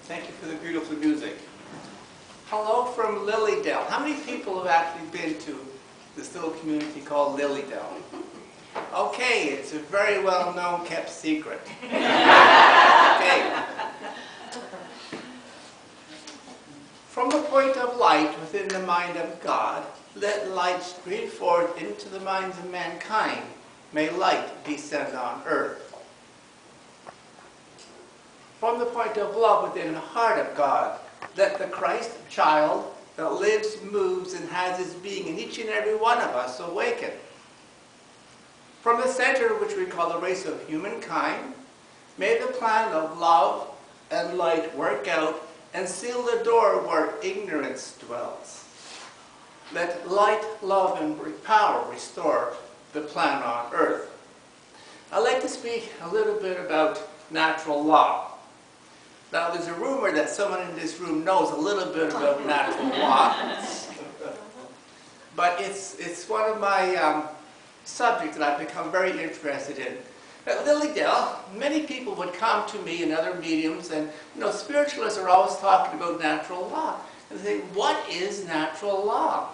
Thank you for the beautiful music. Hello from Lilydale. How many people have actually been to this little community called Lilydale? Okay, it's a very well-known kept secret. Okay. From the point of light within the mind of God, let light stream forth into the minds of mankind. May light descend on earth. From the point of love within the heart of God, let the Christ child that lives, moves, and has his being in each and every one of us awaken. From the center, which we call the race of humankind, may the plan of love and light work out and seal the door where ignorance dwells. Let light, love, and power restore the plan on earth. I'd like to speak a little bit about natural law. Now, there's a rumor that someone in this room knows a little bit about natural law, but it's one of my subjects that I've become very interested in. At Lilydale, many people would come to me and other mediums, and spiritualists are always talking about natural law. And they say, what is natural law?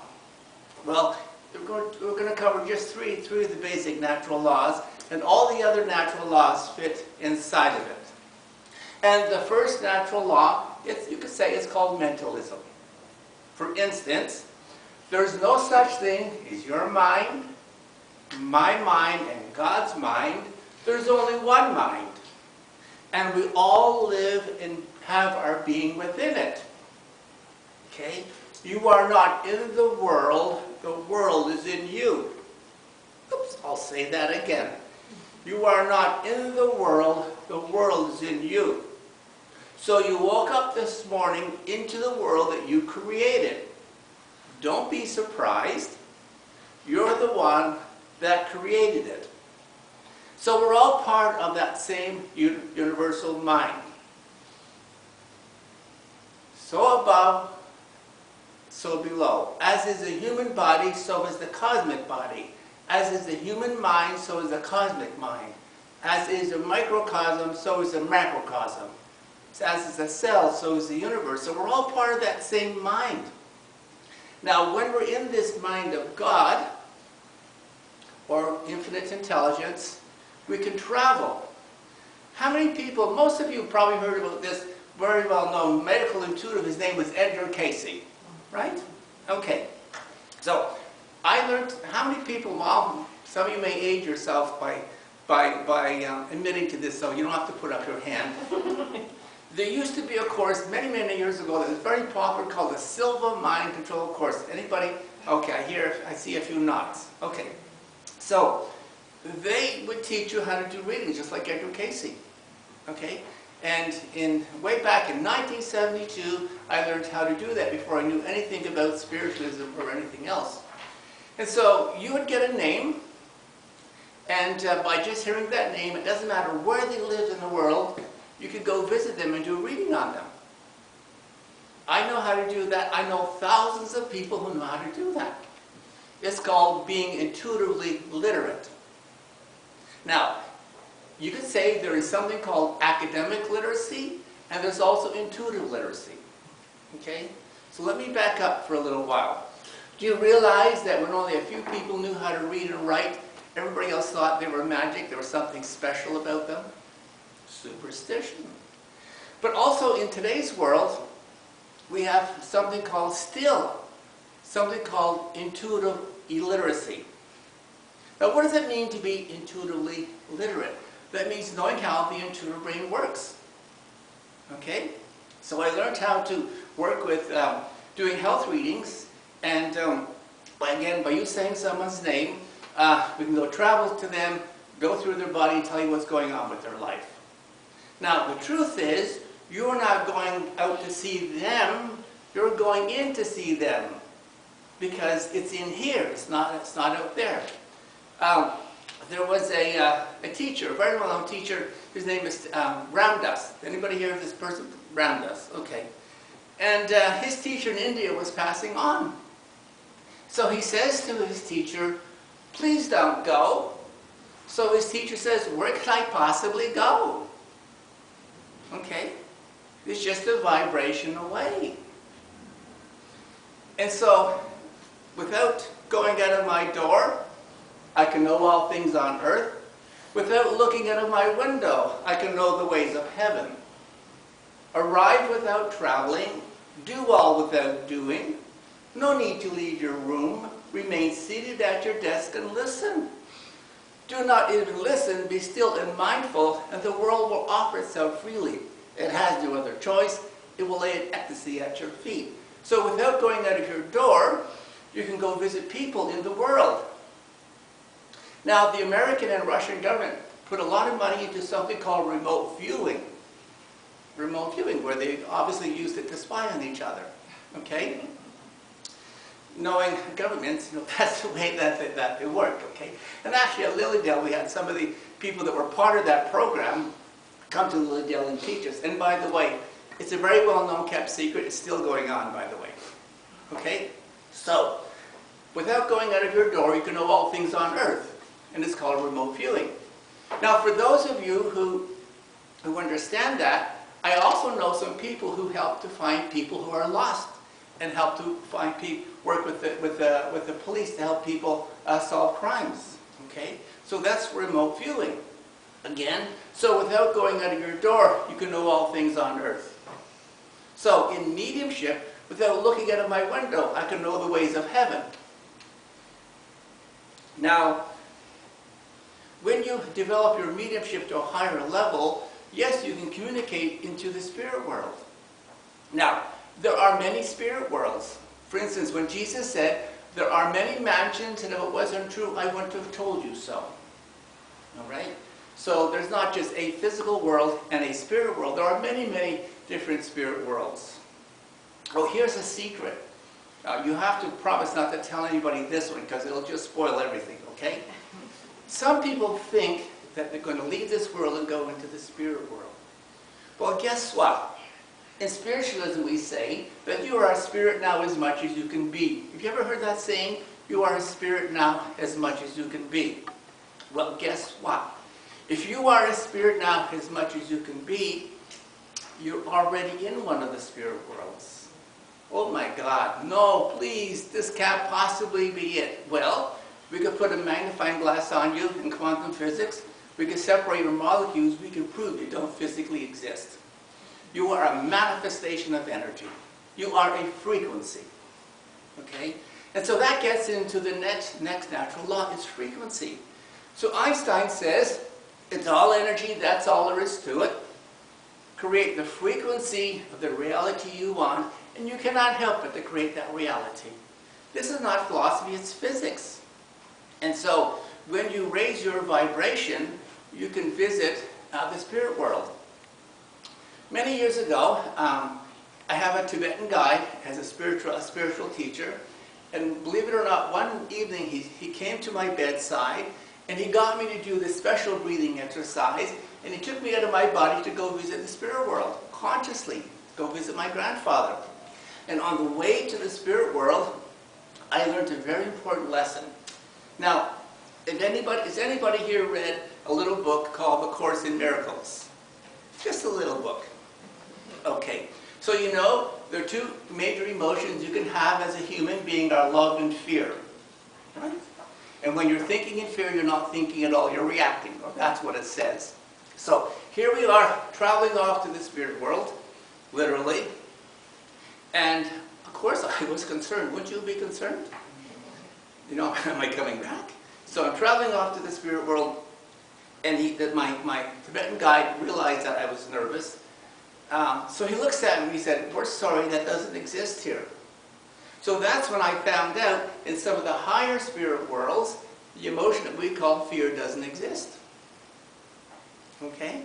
Well, we're going to cover just three of the basic natural laws, and all the other natural laws fit inside of it. And the first natural law, you could say it's called mentalism. For instance, there's no such thing as your mind, my mind, and God's mind. There's only one mind. And we all live and have our being within it. Okay? You are not in the world is in you. Oops, I'll say that again. You are not in the world is in you. So you woke up this morning into the world that you created. Don't be surprised. You're the one that created it. So we're all part of that same universal mind. So above, so below. As is the human body, so is the cosmic body. As is the human mind, so is the cosmic mind. As is a microcosm, so is a macrocosm. As is a cell, so is the universe. So we're all part of that same mind. Now, when we're in this mind of God, or infinite intelligence, we can travel. How many people, most of you probably heard about this very well-known medical intuitive, his name was Edgar Cayce, right? Okay. So, I learned, how many people, well, some of you may age yourself by admitting to this, so you don't have to put up your hand. There used to be a course many, many years ago that was very popular called the Silva Mind Control Course. Anybody? Okay, I see a few nods. Okay. So, they would teach you how to do readings, just like Edgar Cayce. Okay? And way back in 1972, I learned how to do that before I knew anything about spiritualism or anything else. And so, you would get a name, and by just hearing that name, it doesn't matter where they lived in the world, you could go visit them and do a reading on them. I know how to do that. I know thousands of people who know how to do that. It's called being intuitively literate. Now, you could say there is something called academic literacy, and there's also intuitive literacy. Okay? So let me back up for a little while. Do you realize that when only a few people knew how to read and write, everybody else thought they were magic, there was something special about them? Superstition. But also in today's world, we have something called something called intuitive illiteracy. Now, what does it mean to be intuitively literate? That means knowing how the intuitive brain works. Okay? So I learned how to work with doing health readings, and again, by you saying someone's name, we can go travel to them, go through their body, and tell you what's going on with their life. Now, the truth is, you're not going out to see them, you're going in to see them. Because it's in here, it's not out there. There was a teacher, a very well-known teacher, his name is Ram Dass. Anybody hear of this person? Ram Dass, okay. And his teacher in India was passing on. So he says to his teacher, please don't go. So his teacher says, where can I possibly go? Okay. is just a vibration away. And so, without going out of my door, I can know all things on earth. Without looking out of my window, I can know the ways of heaven. Arrive without traveling, do all without doing. No need to leave your room. Remain seated at your desk and listen. Do not even listen, be still and mindful, and the world will offer itself freely. It has no other choice. It will lay an ecstasy at your feet. So without going out of your door, you can go visit people in the world. Now, the American and Russian government put a lot of money into something called remote viewing. Remote viewing, where they obviously used it to spy on each other. Okay? Knowing governments, that's the way that it worked, okay? And actually at Lilydale, we had some of the people that were part of that program come to Lilydale and teach us. And by the way, it's a very well-known kept secret. It's still going on, by the way. Okay? So, without going out of your door, you can know all things on earth. And it's called remote viewing. Now, for those of you who understand that, I also know some people who help to find people who are lost and help to find people, work with the police to help people solve crimes. Okay? So that's remote viewing. Again, so without going out of your door, you can know all things on earth. So in mediumship, without looking out of my window, I can know the ways of heaven. Now, when you develop your mediumship to a higher level, yes, you can communicate into the spirit world. Now, there are many spirit worlds. For instance, when Jesus said, there are many mansions, and if it wasn't true, I wouldn't have told you so. All right? So there's not just a physical world and a spirit world. There are many, many different spirit worlds. Oh, here's a secret. You have to promise not to tell anybody this one, because it'll just spoil everything, okay? Some people think that they're going to leave this world and go into the spirit world. Well, guess what? In spiritualism, we say that you are a spirit now as much as you can be. Have you ever heard that saying? You are a spirit now as much as you can be. Well, guess what? If you are a spirit now as much as you can be, you're already in one of the spirit worlds. Oh my God, no, please, this can't possibly be it. Well, we could put a magnifying glass on you in quantum physics. We could separate your molecules. We could prove they don't physically exist. You are a manifestation of energy. You are a frequency. Okay? And so that gets into the next natural law, is frequency. So Einstein says, it's all energy, that's all there is to it. Create the frequency of the reality you want, and you cannot help but to create that reality. This is not philosophy, it's physics. And so, when you raise your vibration, you can visit the spirit world. Many years ago, I have a Tibetan guide as a spiritual teacher, and believe it or not, one evening he came to my bedside, and he got me to do this special breathing exercise, and he took me out of my body to go visit the spirit world, consciously, go visit my grandfather. And on the way to the spirit world, I learned a very important lesson. Now, has anybody here read a little book called The Course in Miracles? Just a little book. Okay, so you know there are two major emotions you can have as a human being are love and fear. Right? And when you're thinking in fear, you're not thinking at all, you're reacting. Or that's what it says. So here we are traveling off to the spirit world, literally. And of course I was concerned. Wouldn't you be concerned? You know, am I coming back? So I'm traveling off to the spirit world, and my Tibetan guide realized that I was nervous. So he looks at me and he said, we're sorry, that doesn't exist here. So that's when I found out in some of the higher spirit worlds, the emotion that we call fear doesn't exist. Okay?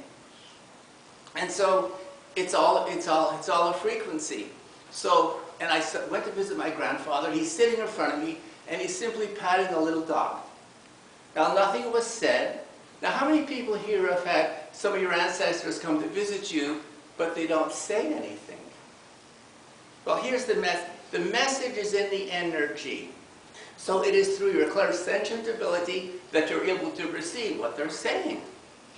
And so it's all a frequency. So, and I went to visit my grandfather. He's sitting in front of me, and he's simply patting a little dog. Now, nothing was said. Now, how many people here have had some of your ancestors come to visit you, but they don't say anything? Well, here's the message. The message is in the energy. So it is through your clairsentient ability that you're able to receive what they're saying.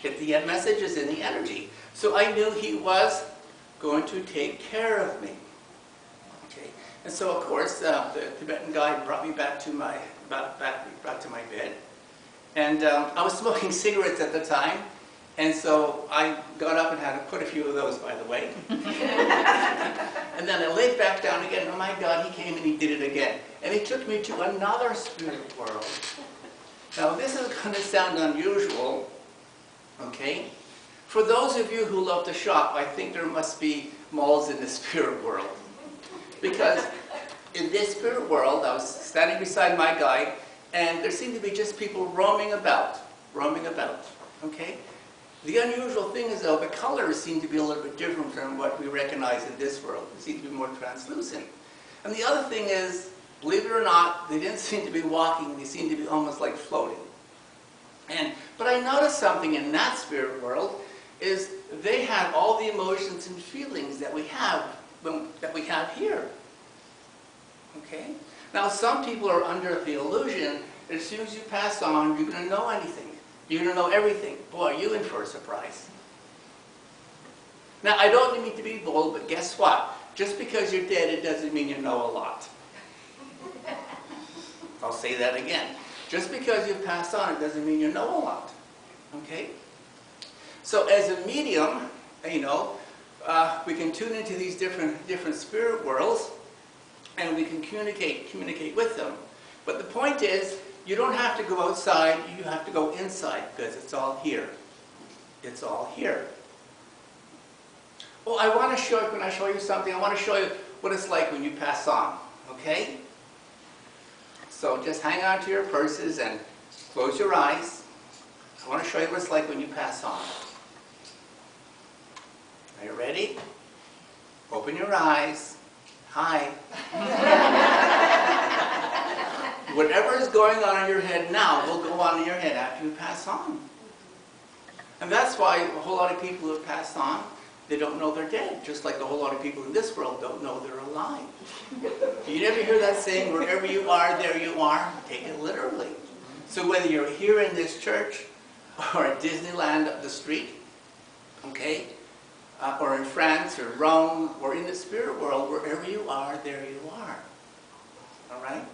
The message is in the energy. So I knew he was going to take care of me. Okay, and so of course the Tibetan guide brought me back to my bed, and I was smoking cigarettes at the time, and so I got up and had to put a few of those, by the way. And then I laid back down again. Oh my God, he came and he did it again, and he took me to another spirit world. Now this is going to sound unusual, okay? For those of you who love to shop, I think there must be malls in the spirit world. Because in this spirit world, I was standing beside my guide, and there seemed to be just people roaming about, okay? The unusual thing is, though, the colors seem to be a little bit different from what we recognize in this world. They seem to be more translucent. And the other thing is, believe it or not, they didn't seem to be walking, they seemed to be almost like floating. But I noticed something in that spirit world, is they had all the emotions and feelings that we have here. Okay? Now some people are under the illusion that as soon as you pass on, you're going to know anything. You're going to know everything. Boy, are you in for a surprise. Now I don't mean to be bold, but guess what? Just because you're dead, it doesn't mean you know a lot. I'll say that again. Just because you pass on, it doesn't mean you know a lot. Okay? So as a medium, you know, we can tune into these different spirit worlds, and we can communicate with them. But the point is, you don't have to go outside, you have to go inside, because it's all here. It's all here. Well, I want to show you, when I show you something, I want to show you what it's like when you pass on, okay? So just hang on to your purses and close your eyes. I want to show you what it's like when you pass on. Are you ready? Open your eyes. Hi. Whatever is going on in your head now will go on in your head after you pass on. And that's why a whole lot of people who have passed on, they don't know they're dead, just like a whole lot of people in this world don't know they're alive. You never hear that saying, wherever you are, there you are? Take it literally. So whether you're here in this church, or at Disneyland up the street, okay, or in France, or Rome, or in the spirit world, wherever you are, there you are. All right?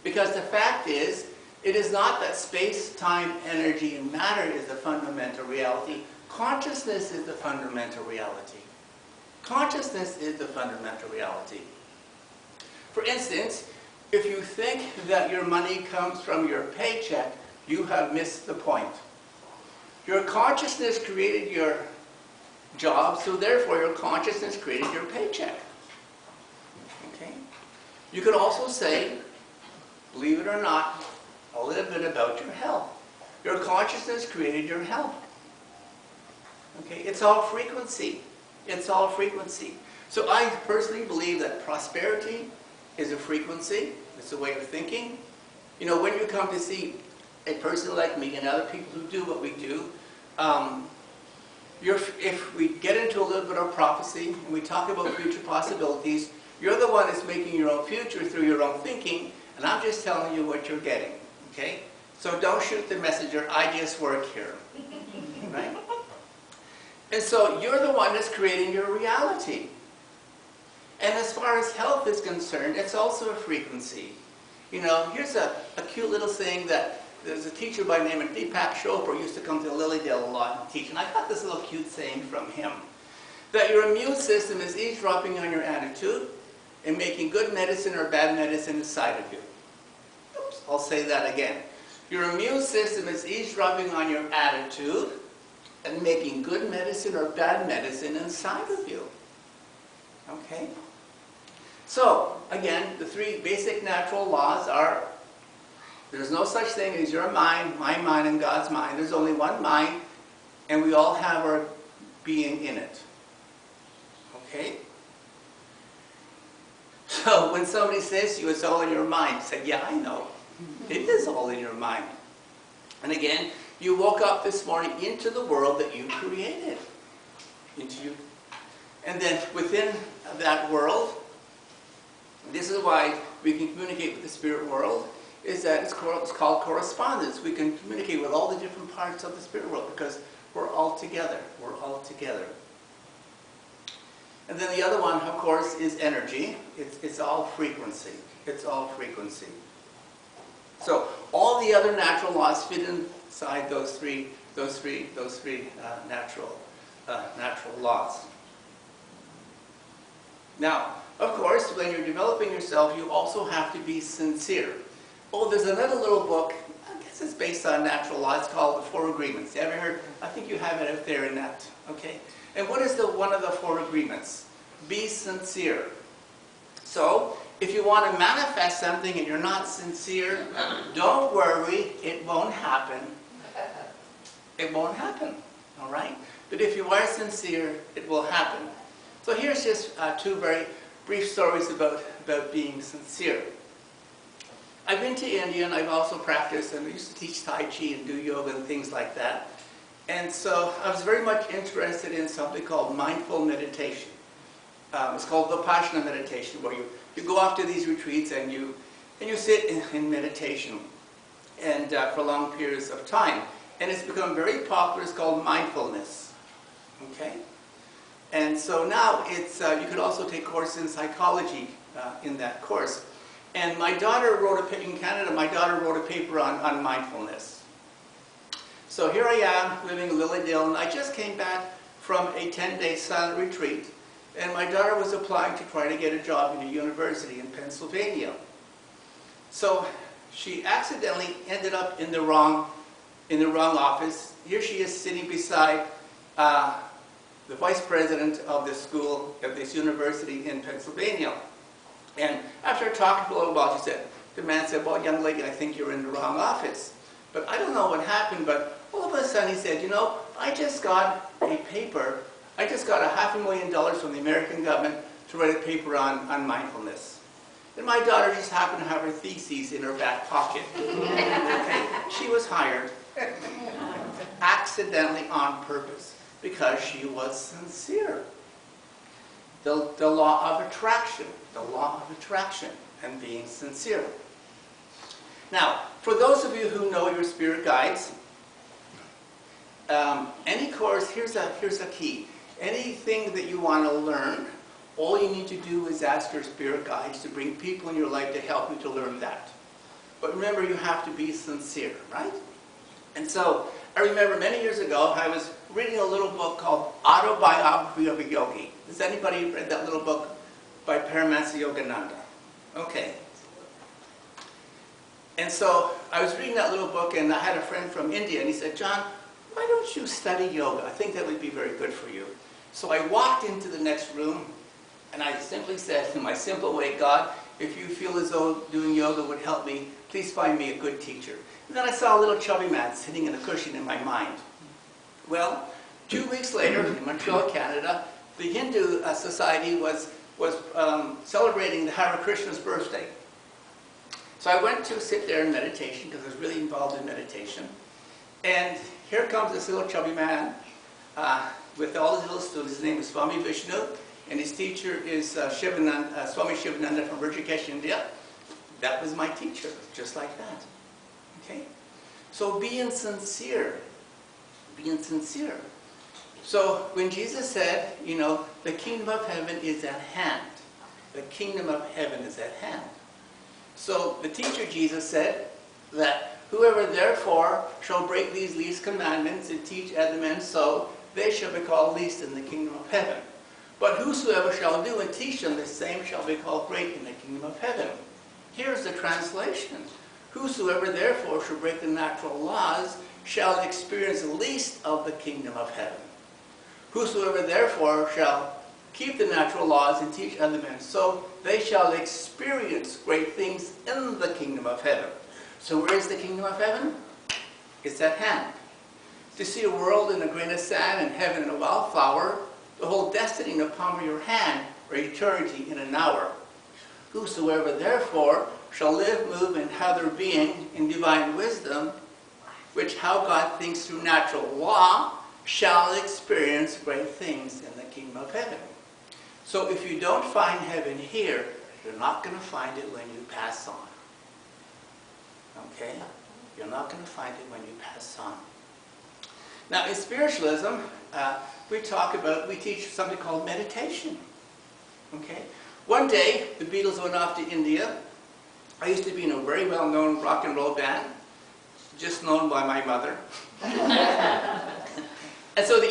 Because the fact is, it is not that space, time, energy, and matter is the fundamental reality. Consciousness is the fundamental reality. Consciousness is the fundamental reality. For instance, if you think that your money comes from your paycheck, you have missed the point. Your consciousness created your job, so therefore your consciousness created your paycheck. Okay? You could also say, believe it or not, a little bit about your health. Your consciousness created your health. Okay? It's all frequency. It's all frequency. So I personally believe that prosperity is a frequency. It's a way of thinking. You know, when you come to see a person like me and other people who do what we do, if we get into a little bit of prophecy and we talk about future possibilities, you're the one that's making your own future through your own thinking, and I'm just telling you what you're getting. Okay? So don't shoot the messenger, I just work here. Right? And so you're the one that's creating your reality. And as far as health is concerned, it's also a frequency. You know, here's a cute little thing that there's a teacher by the name of Deepak Chopra used to come to Lilydale a lot and teach. And I got this little cute saying from him, that your immune system is eavesdropping on your attitude and making good medicine or bad medicine inside of you. Oops, I'll say that again. Your immune system is eavesdropping on your attitude and making good medicine or bad medicine inside of you. Okay? So, again, the three basic natural laws are, there's no such thing as your mind, my mind, and God's mind. There's only one mind, and we all have our being in it. Okay? So, when somebody says to you, it's all in your mind, say, yeah, I know. It is all in your mind. And again, you woke up this morning into the world that you created. And then within that world, this is why we can communicate with the spirit world, is that it's called correspondence. We can communicate with all the different parts of the spirit world because we're all together. We're all together. And then the other one, of course, is energy. It's all frequency. It's all frequency. So all the other natural laws fit inside those three natural laws. Now, of course, when you're developing yourself, you also have to be sincere. Oh, there's another little book. I guess it's based on natural law. It's called The Four Agreements. You ever heard? I think you have it out there in that. Okay. And what is one of the four agreements? Be sincere. So, if you want to manifest something and you're not sincere, don't worry, it won't happen. It won't happen, all right? But if you are sincere, it will happen. So here's just two very brief stories about being sincere. I've been to India and I've also practiced, and I used to teach Tai Chi and do yoga and things like that. And so I was very much interested in something called mindful meditation. It's called Vipassana meditation, where you go off to these retreats and you sit in meditation and for long periods of time. And it's become very popular. It's called mindfulness. Okay? And so now it's you could also take courses in psychology in that course. And my daughter in Canada, my daughter wrote a paper on mindfulness. So here I am living in Lilydale, and I just came back from a 10-day silent retreat. And my daughter was applying to try to get a job in a university in Pennsylvania. So she accidentally ended up in the wrong office. Here she is sitting beside the vice president of this school, of this university in Pennsylvania. And after talking for a little while, the man said, well, young lady, I think you're in the wrong office. But I don't know what happened, but all of a sudden he said, you know, I just got a paper. I just got $500,000 from the American government to write a paper on mindfulness. And my daughter just happened to have her thesis in her back pocket. Okay? She was hired accidentally on purpose because she was sincere. The law of attraction, and being sincere. Now, for those of you who know your spirit guides, any course, here's a key. Anything that you want to learn, all you need to do is ask your spirit guides to bring people in your life to help you to learn that. But remember, you have to be sincere, right? And so, I remember many years ago, I was reading a little book called Autobiography of a Yogi. Has anybody read that little book by Paramahansa Yogananda? Okay. And so, I was reading that little book, and I had a friend from India, and he said, John, why don't you study yoga? I think that would be very good for you. So I walked into the next room, and I simply said, in my simple way, God, if you feel as though doing yoga would help me, please find me a good teacher. And then I saw a little chubby man sitting in a cushion in my mind. Well, 2 weeks later, in Montreal, Canada, the Hindu society was celebrating the Hare Krishna's birthday. So I went to sit there in meditation, because I was really involved in meditation. And here comes this little chubby man with all his little students. His name is Swami Vishnu, and his teacher is Swami Shivananda from Rishikesh, India. That was my teacher, just like that. Okay? So being sincere. So when Jesus said, you know, the kingdom of heaven is at hand. The kingdom of heaven is at hand. So the teacher Jesus said that whoever therefore shall break these least commandments and teach other men so, they shall be called least in the kingdom of heaven. But whosoever shall do and teach them, the same shall be called great in the kingdom of heaven. Here's the translation. Whosoever therefore shall break the natural laws shall experience the least of the kingdom of heaven. Whosoever therefore shall keep the natural laws and teach other men so, they shall experience great things in the kingdom of heaven. So where is the kingdom of heaven? It's at hand. To see a world in a grain of sand and heaven in a wildflower, the whole destiny in the palm of your hand, or eternity in an hour. Whosoever therefore shall live, move, and have their being in divine wisdom, which how God thinks through natural law, shall experience great things in the kingdom of heaven. So if you don't find heaven here, you're not going to find it when you pass on. Okay? You're not going to find it when you pass on. Now in spiritualism, we teach something called meditation. Okay? One day, the Beatles went off to India. I used to be in a very well-known rock and roll band, just known by my mother. And so the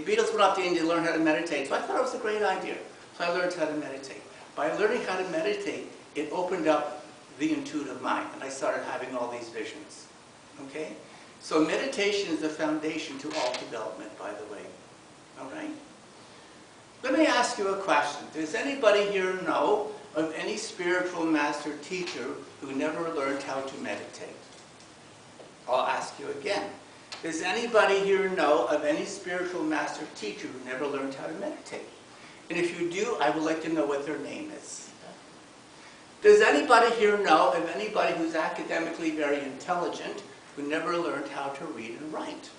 Beatles went off to India to learn how to meditate. So I thought it was a great idea. So I learned how to meditate. By learning how to meditate, it opened up the intuitive mind, and I started having all these visions. Okay? So meditation is the foundation to all development, by the way. All right? Let me ask you a question. Does anybody here know of any spiritual master teacher who never learned how to meditate? I'll ask you again. Does anybody here know of any spiritual master teacher who never learned how to meditate? And if you do, I would like to know what their name is. Does anybody here know of anybody who's academically very intelligent who never learned how to read and write?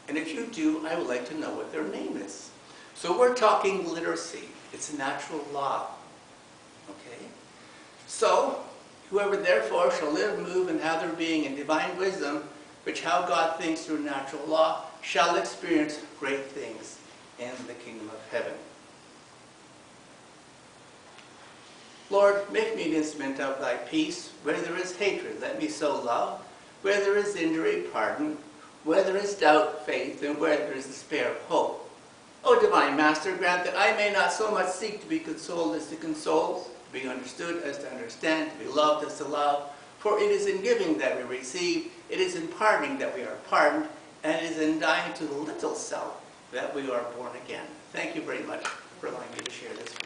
And if you do, I would like to know what their name is. So we're talking literacy. It's a natural law. Okay? So, whoever therefore shall live, move, and have their being in divine wisdom, which how God thinks through natural law, shall experience great things in the kingdom of heaven. Lord, make me an instrument of thy peace. Where there is hatred, let me sow love. Where there is injury, pardon. Where there is doubt, faith. And where there is despair, hope. O divine Master, grant that I may not so much seek to be consoled as to console, to be understood as to understand, to be loved as to love. For it is in giving that we receive, it is in pardoning that we are pardoned, and it is in dying to the little self that we are born again. Thank you very much for allowing me to share this.